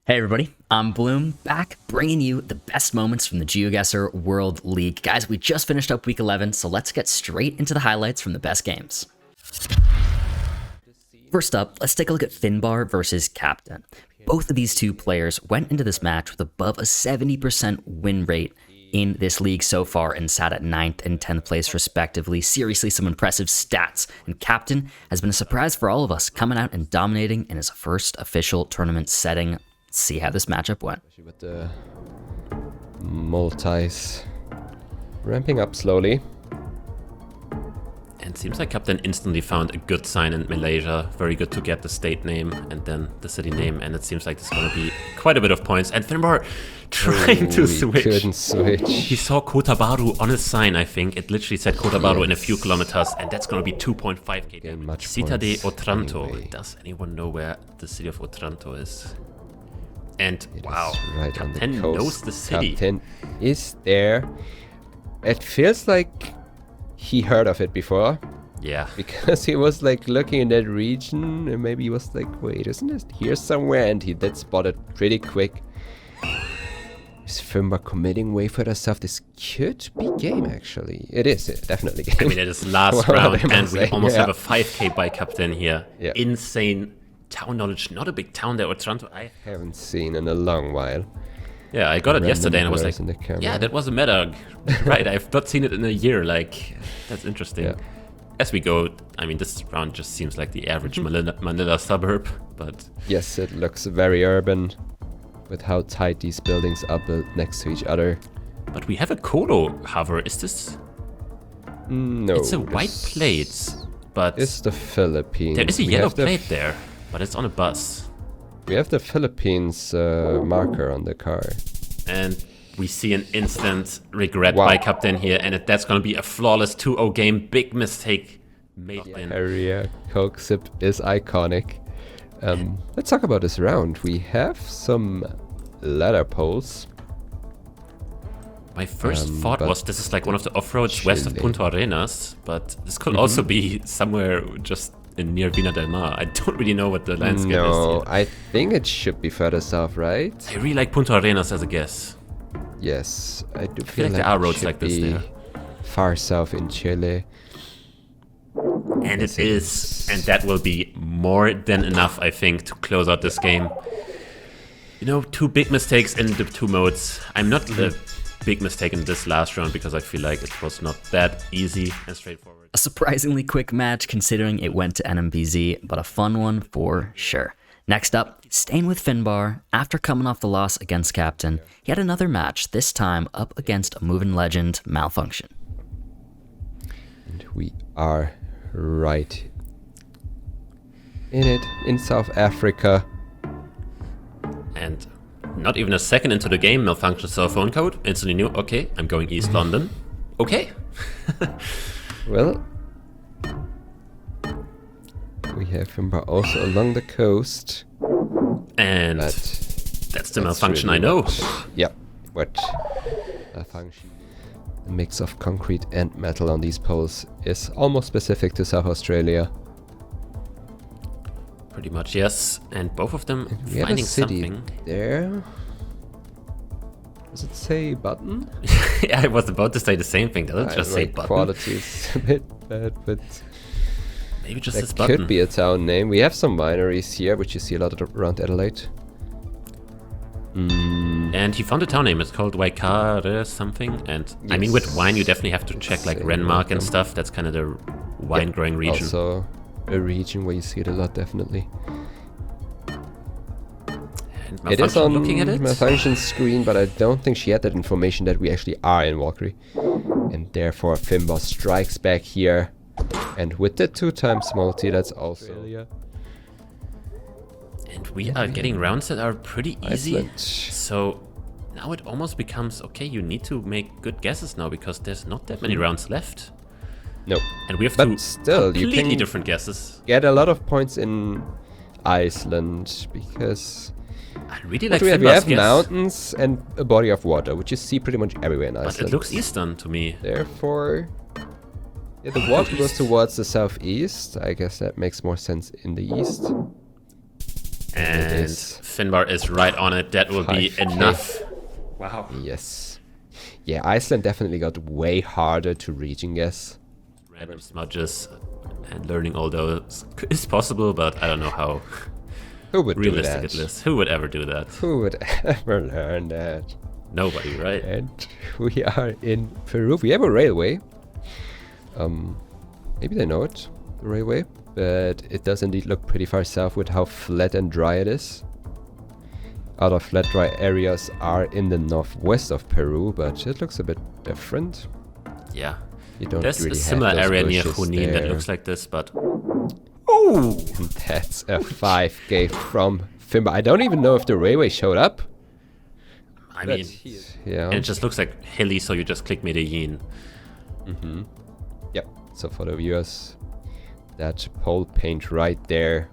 Hey everybody, I'm Bloom, back bringing you the best moments from the GeoGuessr World League. Guys, we just finished up week 11, so let's get straight into the highlights from the best games. First up, let's take a look at Finbarr versus Kapten. Both of these two players went into this match with above a 70% win rate in this league so far and sat at 9th and 10th place respectively. Seriously, some impressive stats. And Kapten has been a surprise for all of us, coming out and dominating in his first official tournament setting. Let's see how this matchup went. With the multis ramping up slowly. And it seems like Kapten instantly found a good sign in Malaysia. Very good to get the state name and then the city name. And it seems like there's going to be quite a bit of points. And Finbarr trying to switch. Couldn't switch. He saw Kota Baru on his sign, I think. It literally said Kota Baru in a few kilometers. And that's going to be 2.5k damage. Cita de Otranto. Anyway. Does anyone know where the city of Otranto is? And wow, right on the Kapten coast. knows the city. Kapten is there. It feels like he heard of it before. Yeah. Because he was like looking in that region and maybe he was like, wait, isn't it here somewhere? And he did spot it pretty quick. Is Finbarr committing way further stuff? This could be game actually. It is, definitely game. I mean, it is last round and we almost have a 5k by Kapten here. Yeah. Insane town knowledge. Not a big town there, Otranto. I haven't seen in a long while. Yeah, I got it yesterday and I was like, yeah, that was a meta. Right, I've not seen it in a year. Like, that's interesting. Yeah. As we go, I mean, this round just seems like the average Manila suburb, but... Yes, it looks very urban with how tight these buildings are built next to each other. But we have a Kolo hover. Is this... No. It's a white plate, but... It's the Philippines. There is a yellow plate there, but it's on a bus. We have the Philippines marker on the car. And we see an instant regret by Kapten here, and that's going to be a flawless 2-0 game. Big mistake made in. Harrier Coke sip is iconic. Let's talk about this round. We have some ladder poles. My first thought was this is like one of the off-roads west of Punta Arenas, but this could also be somewhere just near Vina del Mar. I don't really know what the landscape is. No, I think it should be further south, right? I really like Punta Arenas as a guess. Yes, I do feel like there are roads like this there. Far south in Chile. And it is, and that will be more than enough, I think, to close out this game. You know, two big mistakes in the two modes. I'm not the big mistake in this last round because I feel like it was not that easy and straightforward. A surprisingly quick match considering it went to NMBZ, but a fun one for sure. Next up, staying with Finbarr, after coming off the loss against Kapten, he had another match, this time up against a moving legend, Malfunctionn. And we are right in it, in South Africa. And not even a second into the game, Malfunctionn saw a phone code, instantly knew, okay, I'm going East London. Okay. Well, we have Finbarr also along the coast. And that's the Malfunctionn really I know. Yep, what Malfunctionn. The mix of concrete and metal on these poles is almost specific to South Australia. Pretty much, yes. And both of them we finding a city something. There. Does it say button? Yeah, I was about to say the same thing. Does it just say button? Quality is a bit bad, but maybe just this this button. Could be a town name. We have some wineries here, which you see a lot around Adelaide. And he found a town name. It's called Waikare something. And yes. I mean, with wine, you definitely have to check like Renmark and stuff. That's kind of the wine growing region. Also a region where you see it a lot, definitely. It is on Malfunctionn's screen, but I don't think she had that information that we actually are in Valkyrie. And therefore Finbarr strikes back here. And with the 2x multi, that's also... And we are getting rounds that are pretty easy. So now it almost becomes, okay, you need to make good guesses now because there's not that many rounds left. No. And we have but still, completely you can different guesses. Get a lot of points in Iceland because... I really like we have guess. Mountains and a body of water, which you see pretty much everywhere in Iceland. But it looks eastern to me. Therefore, yeah, the water goes towards the southeast. I guess that makes more sense in the east. And is. Finbarr is right on it. That will be 5K. enough. Wow. Yes. Yeah, Iceland definitely got way harder to region guess. Random smudges and learning all those is possible, but I don't know how Who would do realistic that? it is. Who would ever do that? Who would ever learn that? Nobody, right? And we are in Peru. We have a railway. Maybe they know it, the railway, but it does indeed look pretty far south with how flat and dry it is. Other flat dry areas are in the northwest of Peru, but it looks a bit different. Yeah. You don't There's really a similar have those area near bushes Junín that there. looks like this, but... Oh! And that's a 5K from Finbarr. I don't even know if the railway showed up. I mean, Yeah. and it just looks like hilly, so you just click Medellin. Yep. So for the viewers, that pole paint right there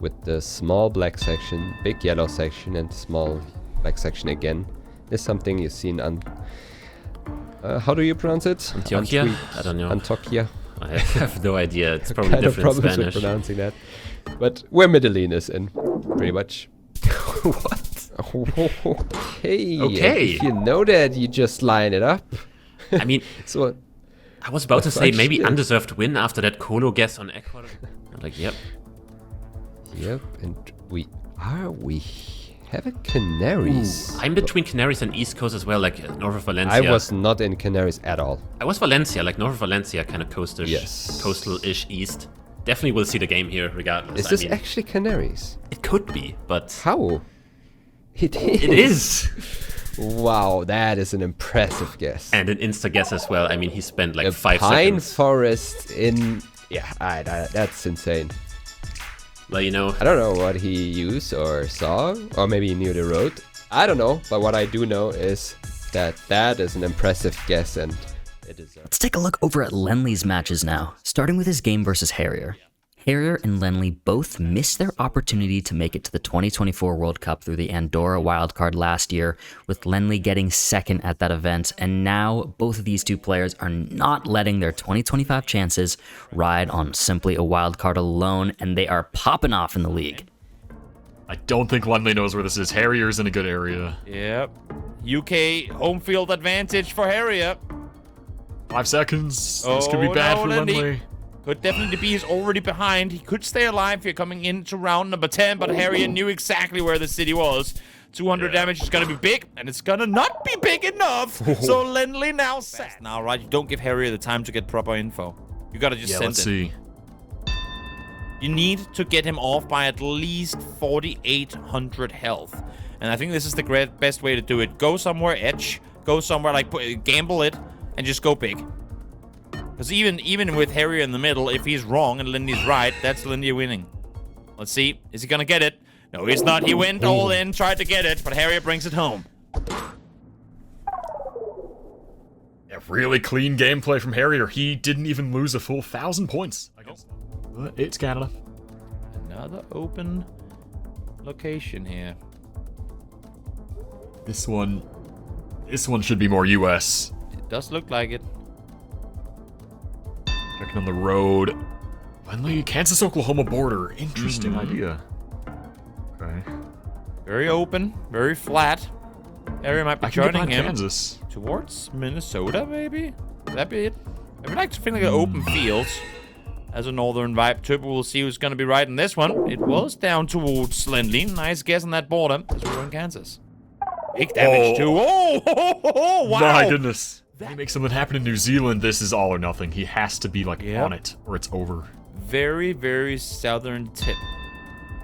with the small black section, big yellow section, and small black section again is something you've seen on. How do you pronounce it? Antioquia? Antwi- I don't know. Antioquia. I have no idea. It's probably Kind of different in problems Spanish. with pronouncing that. But where Medellin is in, pretty much. What? Okay. Okay. If you know that, you just line it up. I mean, So I was about to say French maybe shit. undeserved win after that Colo guess on Ecuador. I'm like, yep. Yep, and we have a Canaries. I'm between Canaries and East Coast as well, like north of Valencia. I was not in Canaries at all. I was Valencia, like north of Valencia, kind of coastal-ish, Yes. coastal-ish east. Definitely will see the game here regardless. Is this I mean, actually Canaries? it could be, but How? It is. it is. Wow, that is an impressive guess. And an insta guess as well. I mean, he spent like a 5 pine seconds. forest in... Yeah, that's insane. Well, you know, I don't know what he used or saw, or maybe he knew the road. I don't know, but what I do know is that that is an impressive guess, and it is. Let's take a look over at Lennli's matches now, starting with his game versus Harrier. Harrier and Lennli both missed their opportunity to make it to the 2024 World Cup through the Andorra wildcard last year, with Lennli getting second at that event, and now both of these two players are not letting their 2025 chances ride on simply a wildcard alone, and they are popping off in the league. I don't think Lennli knows where this is. Harrier's in a good area. Yep. UK home field advantage for Harrier. 5 seconds. This could be Oh, bad no, for Lennli. Lennli. Could definitely be. He's already behind. He could stay alive here coming into round number 10, but Harrier knew exactly where the city was. 200 damage is going to be big, and it's going to not be big enough. So Lennli now set. Now, right, you don't give Harrier the time to get proper info. You got to just Yeah, send let's it. see. You need to get him off by at least 4,800 health. And I think this is the best way to do it. Go somewhere edge. Go somewhere, like, gamble it, and just go big. Because even with Harrier in the middle, if he's wrong and Lennli's right, that's Lennli winning. Let's see. Is he going to get it? No, he's not. He went all in, tried to get it, but Harrier brings it home. Yeah, really clean gameplay from Harrier. He didn't even lose a full 1,000 points against them. But it's Canada. Another open location here. This one should be more US. It does look like it. Checking on the road. Lennli, Kansas-Oklahoma border. Interesting idea. Okay. Very open, very flat. Harrier might be I can get joining behind him Kansas. towards Minnesota, maybe? Would that be it? I would like to feel like an open fields as a northern vibe. Turbo will see who's going to be right in this one. It was down towards Lennli. Nice guess on that border as we were in Kansas. Big damage too. Oh, wow. My goodness. If he makes something happen in New Zealand, this is all or nothing. He has to be like Yep. on it or it's over. Very, very southern tip.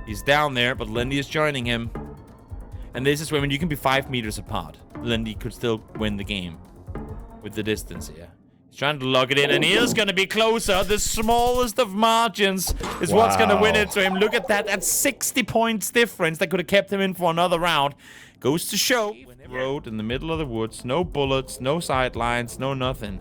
He's down there, but Lennli is joining him. And this is when you can be 5 meters apart. Lennli could still win the game with the distance here. He's trying to log it in, and he is going to be closer. The smallest of margins is what's going to win it to him. Look at that. That's 60 points difference. That could have kept him in for another round. Goes to show. Road in the middle of the woods. No bullets, no sidelines, no nothing.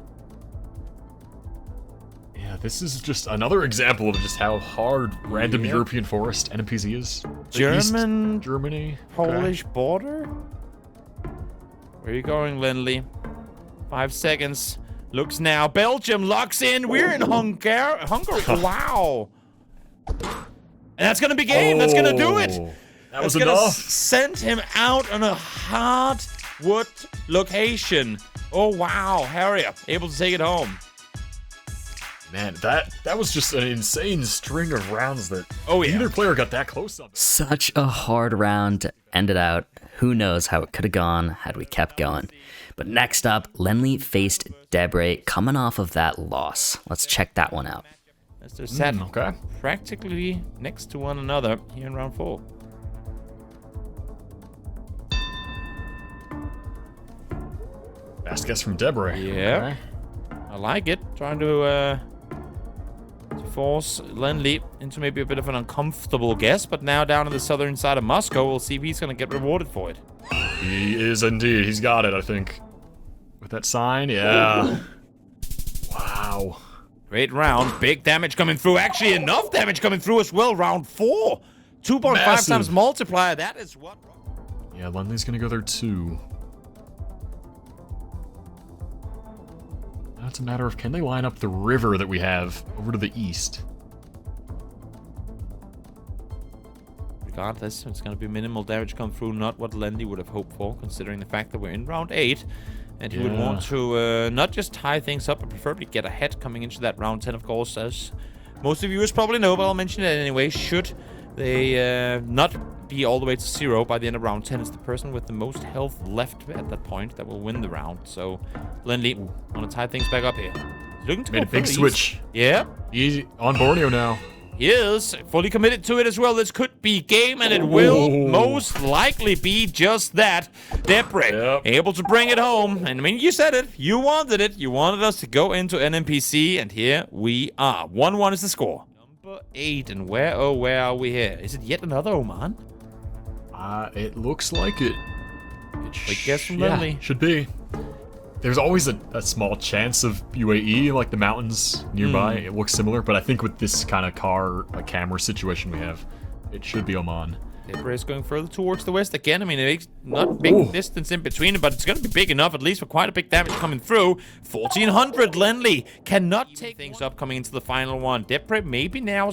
Yeah, this is just another example of just how hard random European forest NPC is. The East German, Germany. Polish border? Where are you going, Lennli? 5 seconds. Looks now. Belgium locks in. We're in Hungary. Wow. And that's going to be game. That's going to do it. That was That's gonna enough. send him out on a hardwood location. Oh, wow. Harrier able to take it home. Man, that was just an insane string of rounds that yeah. neither player got that close on. Such a hard round to end it out. Who knows how it could have gone had we kept going. But next up, Lennli faced Debre coming off of that loss. Let's check that one out. As they're sat Okay. practically next to one another here in round 4. Fast guess from Debre. Yeah. I like it. Trying to force Lennli into maybe a bit of an uncomfortable guess, but now down in the southern side of Moscow, we'll see if he's going to get rewarded for it. He is indeed. He's got it, I think. With that sign, yeah. Wow. Great round. Big damage coming through. Actually, enough damage coming through as well. Round 4. 2.5 Massive. times multiplier. That is what... Yeah, Lennli's gonna go there too. Now it's a matter of can they line up the river that we have over to the east? Regardless, it's going to be minimal damage come through. Not what Lennli would have hoped for, considering the fact that we're in round 8. And he would want to not just tie things up, but preferably get ahead coming into that round 10, of course, as most of you probably know, but I'll mention it anyway. Should they not be all the way to 0 by the end of round 10, it's the person with the most health left at that point that will win the round. So, Lennli want to tie things back up here. He's looking to Made go a big east. switch. Yeah. He's on Borneo now. He is fully committed to it as well. This could be game, and it will most likely be just that. Debre able to bring it home. And I mean, you said it. You wanted it. You wanted us to go into NMPC, and here we are. 1-1 is the score. Number 8, and where are we here? Is it yet another Oman? It looks like it. Quick guess from Lennli. Should be. There's always a small chance of UAE, like the mountains nearby. It looks similar, but I think with this kind of camera situation we have, it should be Oman. Debre is going further towards the west again. I mean, it's not big distance in between, but it's going to be big enough, at least for quite a big damage coming through. 1400, Lennli cannot take things up coming into the final one. Debre maybe now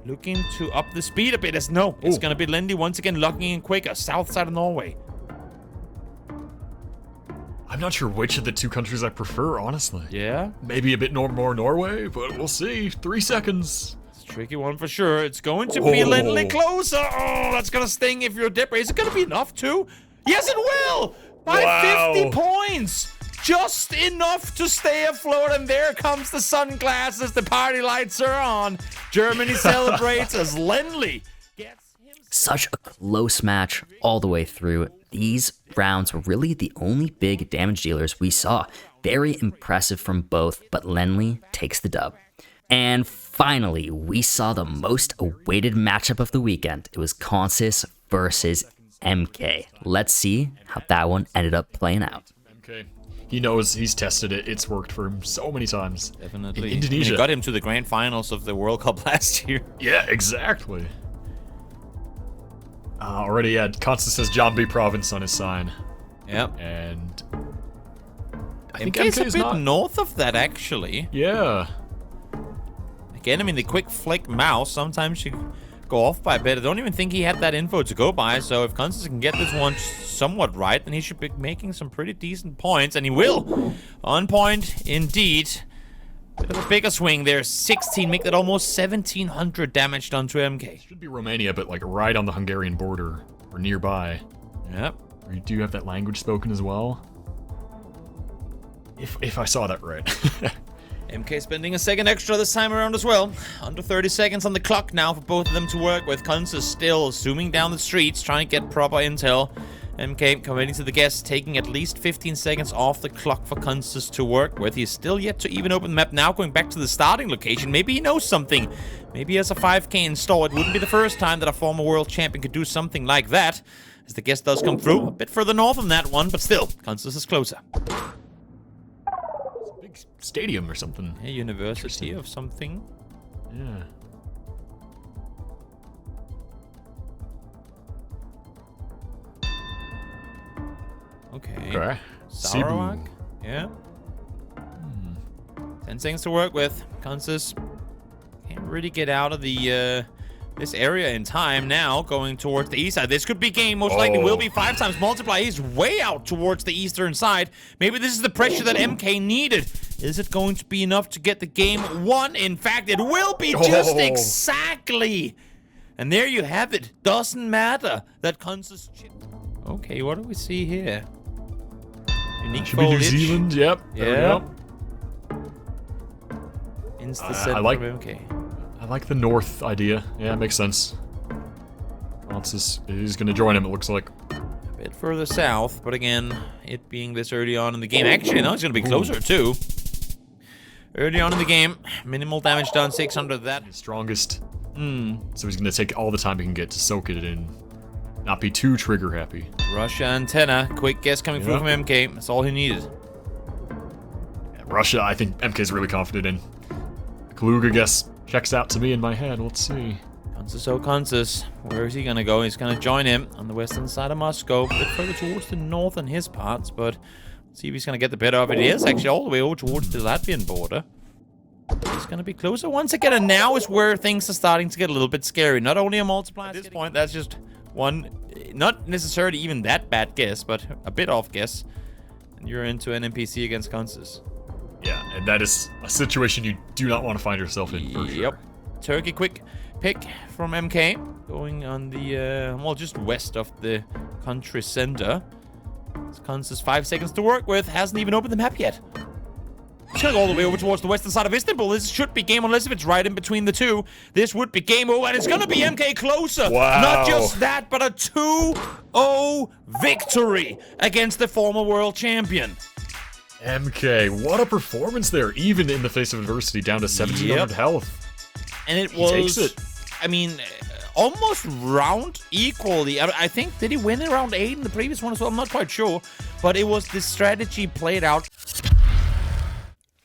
looking to up the speed a bit, as no, it's going to be Lennli once again locking in quicker, south side of Norway. I'm not sure which of the two countries I prefer, honestly. Yeah? Maybe a bit more Norway, but we'll see. 3 seconds. It's a tricky one for sure. It's going to be Lennli closer. Oh, that's going to sting if you're Debre. Is it going to be enough too? Yes, it will! By 50 points! Just enough to stay afloat, and there comes the sunglasses. The party lights are on. Germany celebrates as Lennli gets himself... Such a close match all the way through. These rounds were really the only big damage dealers we saw. Very impressive from both, but Lennli takes the dub. And finally, we saw the most awaited matchup of the weekend. It was Consus versus MK. Let's see how that one ended up playing out. MK. He knows, he's tested it. It's worked for him so many times. Definitely. In Indonesia. It got him to the grand finals of the World Cup last year. Yeah, exactly. Already had Consus says Jambi province on his sign. Yep. And I think MK's MK a is bit not. north of that, actually. Yeah. Again, I mean, the quick flick mouse sometimes you go off by a bit. I don't even think he had that info to go by, so if Consus can get this one somewhat right, then he should be making some pretty decent points, and he will. On point, indeed. Bit of a bigger swing there. 16, make that almost 1700 damage done to MK. Should be Romania, but like right on the Hungarian border or nearby. Yep. Or you do have that language spoken as well. If I saw that right. MK spending a second extra this time around as well. Under 30 seconds on the clock now for both of them to work with. Consus still zooming down the streets, trying to get proper intel. MK committing to the guess, taking at least 15 seconds off the clock for Consus to work with. He's still yet to even open the map. Now going back to the starting location. Maybe he knows something. Maybe he has a 5k install. It wouldn't be the first time that a former world champion could do something like that. As the guess does come through. A bit further north on that one, but still, Consus is closer. Big stadium or something. A university of something. Yeah. Okay. Sarawak? Yeah. 10 seconds to work with. Consus can't really get out of the this area in time now, going towards the east side. This could be game, most likely will be 5 times multiply. He's way out towards the eastern side. Maybe this is the pressure that MK needed. Is it going to be enough to get the game won? In fact, it will be just exactly. And there you have it. Doesn't matter that Consus. Okay, what do we see here? Unique Should be New Zealand. Yep. Yeah. Insta center like- from MK. I like the north idea. Yeah, it makes sense. Consus is going to join him, it looks like. A bit further south, but again, it being this early on in the game. Actually, no, it's going to be closer too. Early on in the game, minimal damage done, 600 that. His strongest. So he's going to take all the time he can get to soak it in. Not be too trigger happy. Russia antenna, quick guess coming through from MK. That's all he needed. Yeah, Russia, I think MK's really confident in. Kaluga guess checks out to me in my head. Let's see. Consus, oh Consus. Where is he gonna go? He's gonna join him on the western side of Moscow. A bit further towards the north in his parts, but let's see if he's gonna get the better of it. He is actually all the way over towards the Latvian border. He's gonna be closer once again, and now is where things are starting to get a little bit scary. Not only a multiplier at this point, that's just one, not necessarily even that bad guess, but a bit off guess. And you're into an NPC against Consus. Yeah, and that is a situation you do not want to find yourself in, for sure. Turkey quick pick from MK. Going on the, well, just west of the country center. Consus 5 seconds to work with. Hasn't even opened the map yet. He's gonna go all the way over towards the western side of Istanbul. This should be game, unless if it's right in between the two. This would be game over, and it's gonna be MK closer. Wow. Not just that, but a 2-0 victory against the former world champion. MK, what a performance there, even in the face of adversity, down to 1700 health. And it He was, takes it. I mean, almost round equally. I think, did he win in round 8 in the previous one as well? I'm not quite sure. But it was the strategy played out.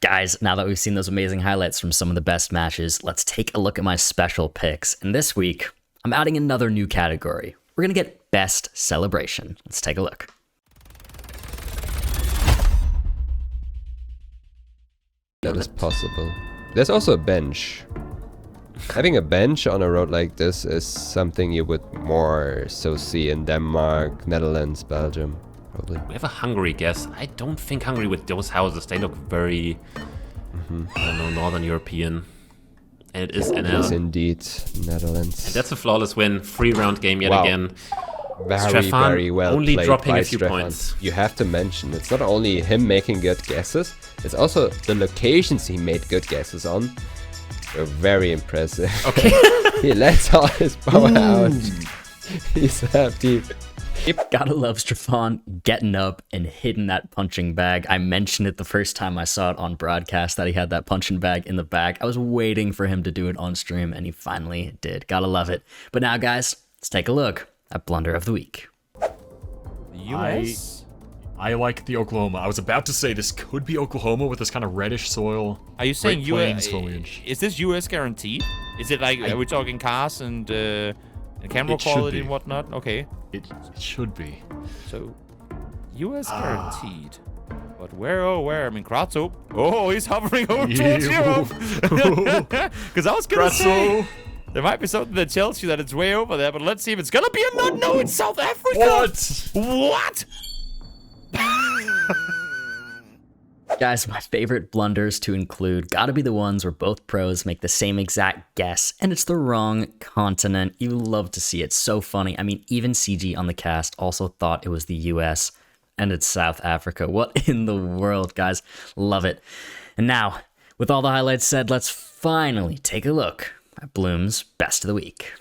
Guys, now that we've seen those amazing highlights from some of the best matches, let's take a look at my special picks. And this week, I'm adding another new category. We're going to get Best Celebration. Let's take a look. That is possible. There's also a bench. Having a bench on a road like this is something you would more so see in Denmark, Netherlands, Belgium, probably. We have a Hungary guess. I don't think Hungary with those houses. They look very, I don't know, Northern European. And it is It is NL. indeed Netherlands. And that's a flawless win. 3-round game yet Wow. again. Very, Stefan very well only played dropping by a few Stefan. points. You have to mention, it's not only him making good guesses, it's also the locations he made good guesses on. They're very impressive. Okay. He lets all his power out. He's happy. Gotta love Stefan getting up and hitting that punching bag. I mentioned it the first time I saw it on broadcast that he had that punching bag in the bag. I was waiting for him to do it on stream, and he finally did. Gotta love it. But now, guys, let's take a look at Blunder of the Week. The US? I like the Oklahoma. I was about to say this could be Oklahoma with this kind of reddish soil. Are you saying Great Plains US? foliage. Is this US guaranteed? Is it like, are we talking cars and camera It should quality be. and whatnot? Okay. It should be. So, US guaranteed. But where, oh, where? I mean, Kratzo. Oh, he's hovering over towards Europe. Because I was going to say, there might be something that tells you that it's way over there, but let's see if it's going to be a nut. No, it's South Africa. What? What? Guys, my favorite blunders to include gotta be the ones where both pros make the same exact guess, and it's the wrong continent. You love to see it. So funny. I mean, even CG on the cast also thought it was the US, and it's South Africa. What in the world, guys? Love it. And now, with all the highlights said, let's finally take a look at Bloom's Best of the Week.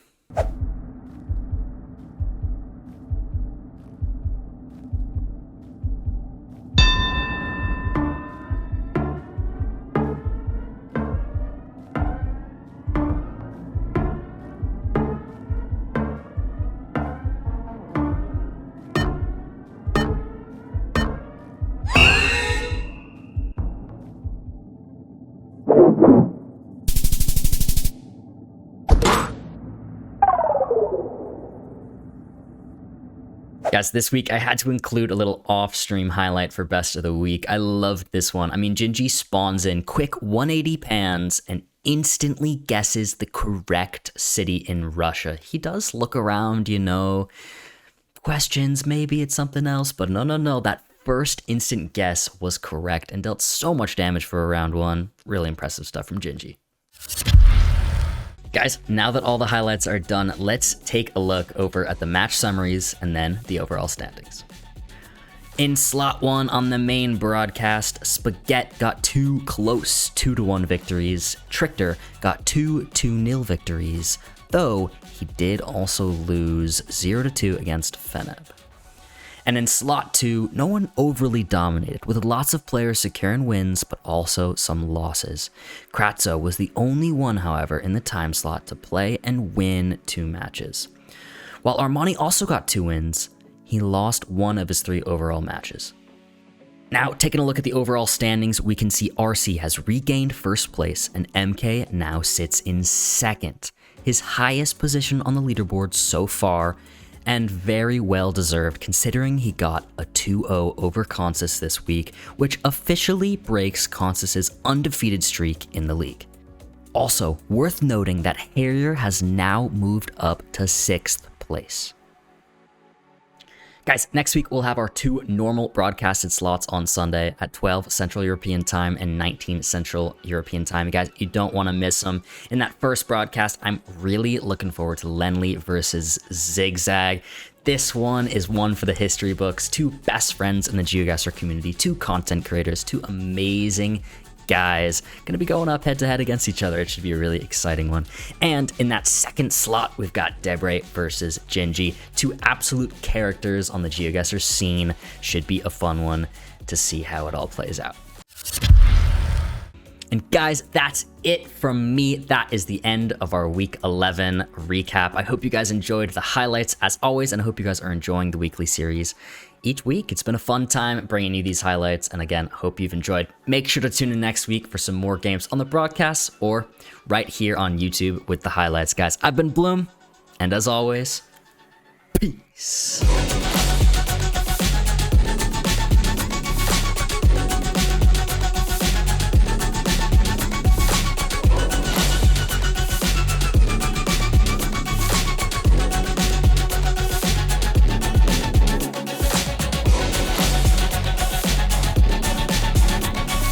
Guys, this week I had to include a little off-stream highlight for Best of the Week. I loved this one. I mean, Gingy spawns in quick 180 pans and instantly guesses the correct city in Russia. He does look around, questions, maybe it's something else, but no, that first instant guess was correct and dealt so much damage for a round 1. Really impressive stuff from Gingy. Guys, now that all the highlights are done, let's take a look over at the match summaries and then the overall standings. In slot 1 on the main broadcast, Spaghetti got 2 close 2-1 victories. Trickter got 2 2-0 victories, though he did also lose 0-2 against Feneb. And in slot 2, no one overly dominated, with lots of players securing wins, but also some losses. Kratzo was the only one, however, in the time slot to play and win 2 matches. While Armani also got 2 wins, he lost 1 of his 3 overall matches. Now, taking a look at the overall standings, we can see RC has regained first place and MK now sits in second, his highest position on the leaderboard so far, and very well deserved considering he got a 2-0 over Consus this week, which officially breaks Consus's undefeated streak in the league. Also, worth noting that Harrier has now moved up to 6th place. Guys, next week we'll have our 2 normal broadcasted slots on Sunday at 12 Central European Time and 19 Central European Time. Guys, you don't want to miss them. In that first broadcast, I'm really looking forward to Lennli versus Zigzag. This one is one for the history books. 2 best friends in the GeoGuessr community, 2 content creators, 2 amazing guys gonna be going up head-to-head against each other. It should be a really exciting one. And in that second slot, we've got Debre versus Gingy, 2 absolute characters on the GeoGuessr scene. Should be a fun one to see how it all plays out. And guys, that's it from me. That is the end of our Week 11 recap. I hope you guys enjoyed the highlights as always, and I hope you guys are enjoying the weekly series each week. It's been a fun time bringing you these highlights, and again, hope you've enjoyed. Make sure to tune in next week for some more games on the broadcasts or right here on YouTube with the highlights, guys. I've been Bloom, and as always, peace.